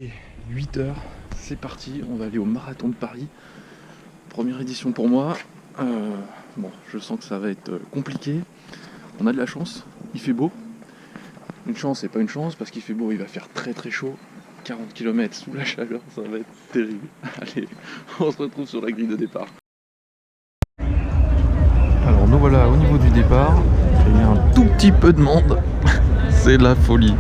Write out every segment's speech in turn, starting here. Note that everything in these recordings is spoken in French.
Et 8 h, c'est parti, on va aller au marathon de Paris. Première édition pour moi. Bon, je sens que ça va être compliqué. On a de la chance, il fait beau. Une chance et pas une chance, parce qu'il fait beau, il va faire très très chaud. 40 km sous la chaleur, ça va être terrible. Allez, on se retrouve sur la grille de départ. Alors nous voilà au niveau du départ. Il y a un tout petit peu de monde. C'est la folie.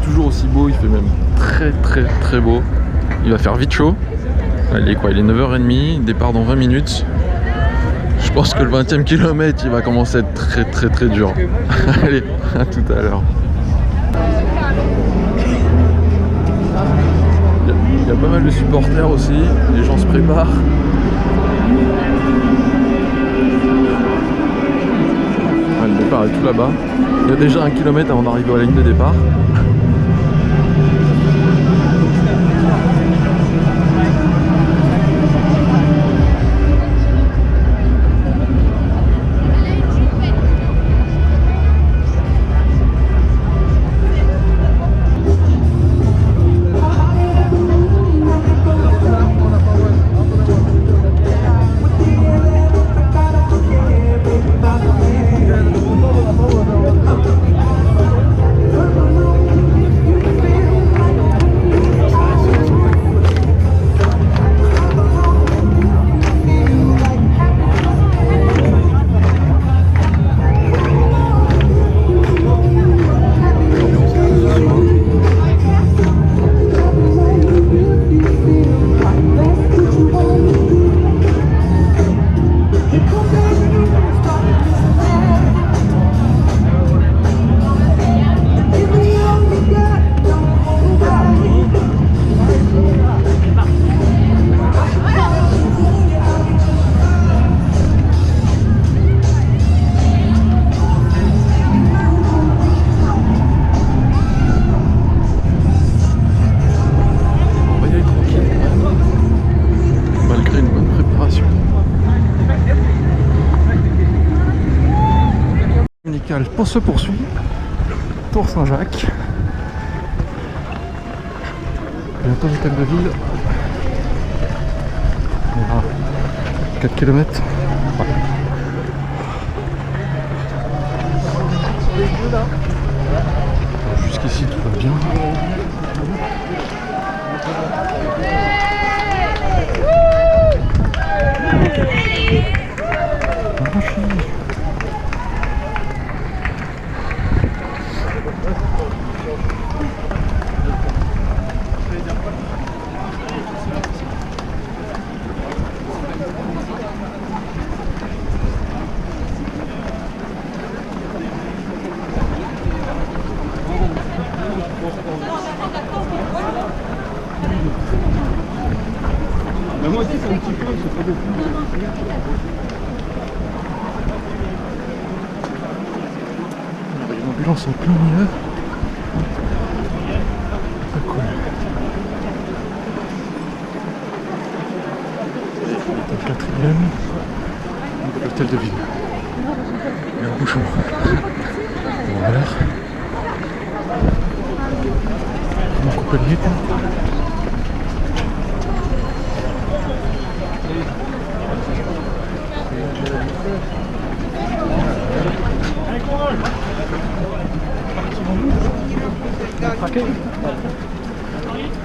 Toujours aussi beau, il fait même très très très beau. Il va faire vite chaud. Il est 9h30, départ dans 20 minutes. Je pense que le 20e kilomètre il va commencer à être très très très dur. Allez, à tout à l'heure. Il y a pas mal de supporters aussi, les gens se préparent. Le départ est tout là-bas. Il y a déjà 1 kilomètre avant d'arriver à la ligne de départ. Se poursuit, Tour Saint-Jacques, bientôt l'hôtel de ville. On a 4 km. Jusqu'ici tout va bien. Mais moi aussi c'est un petit peu, c'est pas beaucoup. Il y a une ambulance en plein milieu. Très cool. Le 4e de l'hôtel de ville. Il y a un bouchon. Voilà. Comment couper le rythme?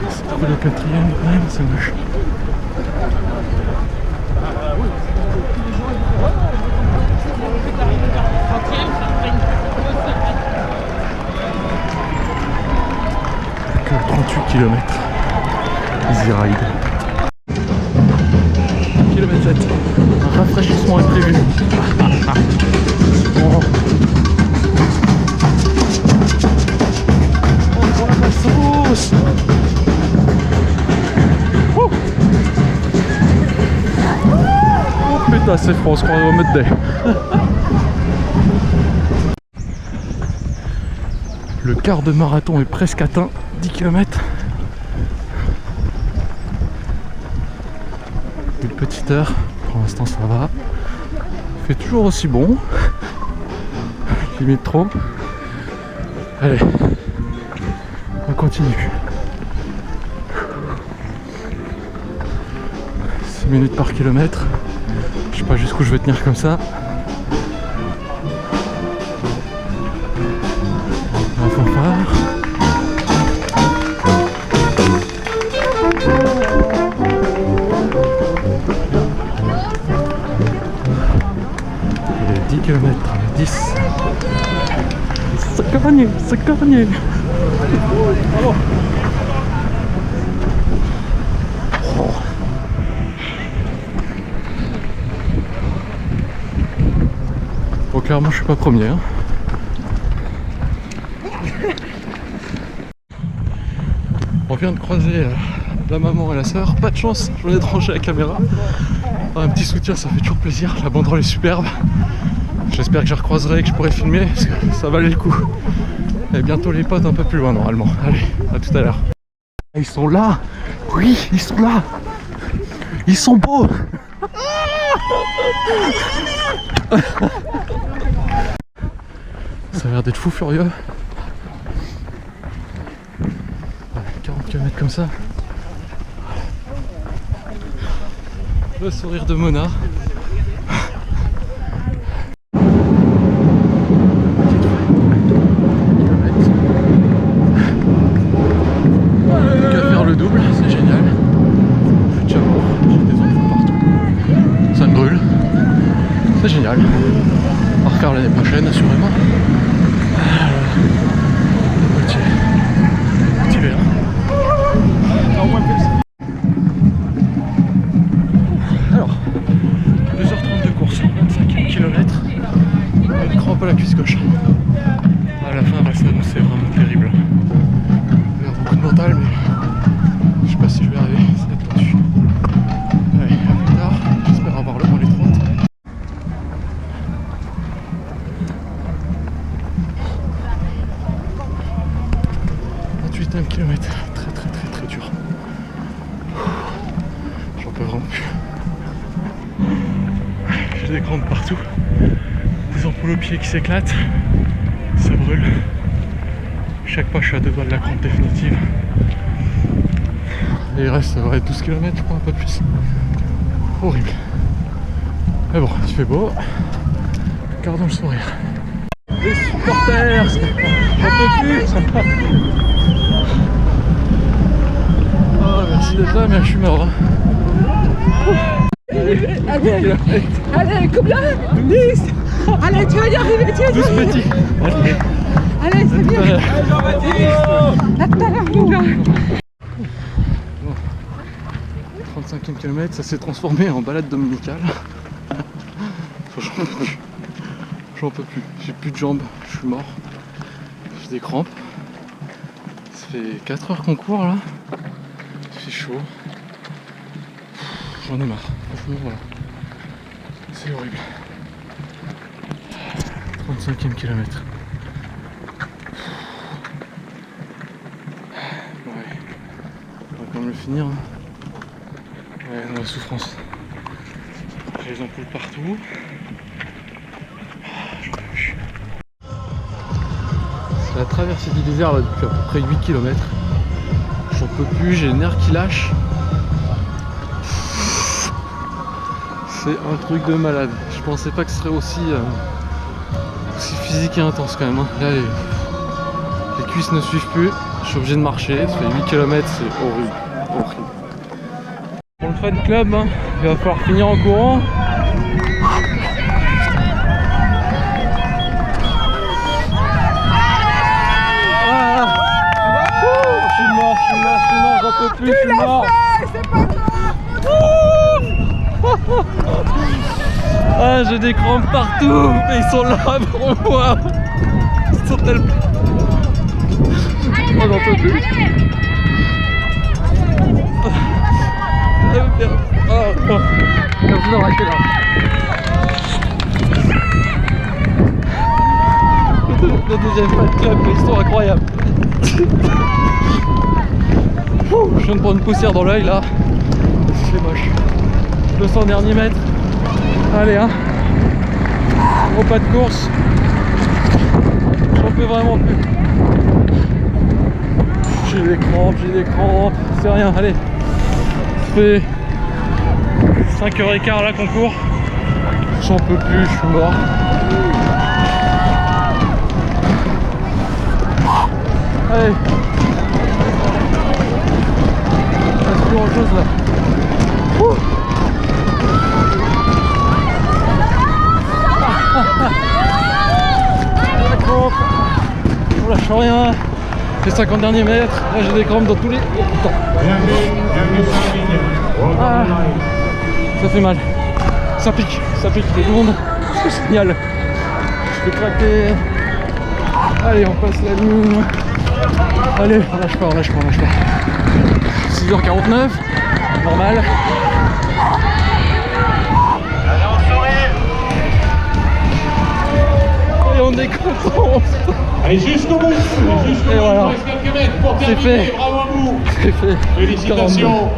C'est trop le 4e quand même, c'est moche. Que 38 km. Easy ride. Kilomètre 7. Un rafraîchissement est prévu. Oh. Oh putain, c'est froid, on se croirait au mode day. Le quart de marathon est presque atteint, 10 km. Une petite heure, pour l'instant ça va. Il fait toujours aussi bon. Limite trop. Allez, on continue. 6 minutes par kilomètre. Je sais pas jusqu'où je vais tenir comme ça. La fanfare. Et 10 km, 10. C'est gagné, c'est gagné. Oh. Bon, clairement, je suis pas premier. Hein. On vient de croiser la maman et la sœur. Pas de chance, j'en ai tranché la caméra. Un petit soutien, ça fait toujours plaisir. La banderole est superbe. J'espère que je recroiserai et que je pourrai filmer parce que ça valait le coup. Et bientôt les potes un peu plus loin normalement. Allez, à tout à l'heure. Ils sont là. Oui, ils sont là. Ils sont beaux. Ça a l'air d'être fou furieux. 40 km comme ça. Le sourire de Mona. C'est génial. On va refaire l'année prochaine, assurément. Petit verre. Alors, 2h30 de course, 25 km. Une crampe à la cuisse gauche. À la fin, va s'annoncer vraiment terrible. Il y a beaucoup de mental, mais je sais pas si je vais arriver. Ça va être tendu. Allez, à plus tard. J'espère avoir le temps les 30. 28e kilomètre, très dur. J'en peux vraiment plus. J'ai des crampes partout, des ampoules aux pieds qui s'éclatent, ça brûle. Chaque pas je suis à 2 doigts de la crampe définitive. Et il reste 12 km je crois, un peu plus. Horrible. Mais bon, il fait beau. Gardons le sourire. Les supporters, j'en peux plus. Oh, merci d'être là, mais je suis mort. Hein. Allez, combien 10. Allez, tu vas y arriver, tu vas y Tous arriver. petits. Allez, c'est bien. À tout à l'heure, mon gars. 35e kilomètre, ça s'est transformé en balade dominicale. J'en peux plus. J'ai plus de jambes, je suis mort. J'ai des crampes. Ça fait 4 heures qu'on court là. Il fait chaud. J'en ai marre. Franchement, voilà. C'est horrible. 35e kilomètre. Ouais. On va quand même le finir. Hein. Ouais, dans la souffrance. J'ai les ampoules partout. J'en peux plus. C'est la traversée du désert là depuis à peu près 8 km. J'en peux plus, j'ai les nerfs qui lâchent. C'est un truc de malade. Je pensais pas que ce serait aussi physique et intense quand même. Hein. Là, les cuisses ne suivent plus. Je suis obligé de marcher. Ça fait 8 km, c'est horrible. Horrible. Pour le fan club, hein, il va falloir finir en courant. Ah, je suis mort, j'en peux plus, je suis mort. Ah, j'ai des crampes partout, mais ils sont là pour moi. Ils sont tellement... Oh, j'en peux plus. Merci d'avoir été là. Le deuxième fan club, mais ils sont incroyables. Je viens de prendre une poussière dans l'œil là. C'est moche. 200 derniers mètres. Allez, hein. Repas de course. J'en peux vraiment plus. J'ai des crampes, c'est rien, allez. Ça fait 5h15 là qu'on court. J'en peux plus, je suis mort. Allez. Il reste plus grand chose là. Ouh. La crampe. On lâche rien. Les 50 derniers mètres. Là j'ai des crampes dans tous les temps. Ah. Ça fait mal. Ça pique les ondes. C'est génial. Je vais craquer. Allez, on passe la ligne. Allez, on lâche pas. 6h49, normal. Et on est content. Allez, jusqu'au bout. Et voilà. Il reste quelques mètres pour C'est terminer. fait. Bravo à vous. C'est fait. Félicitations.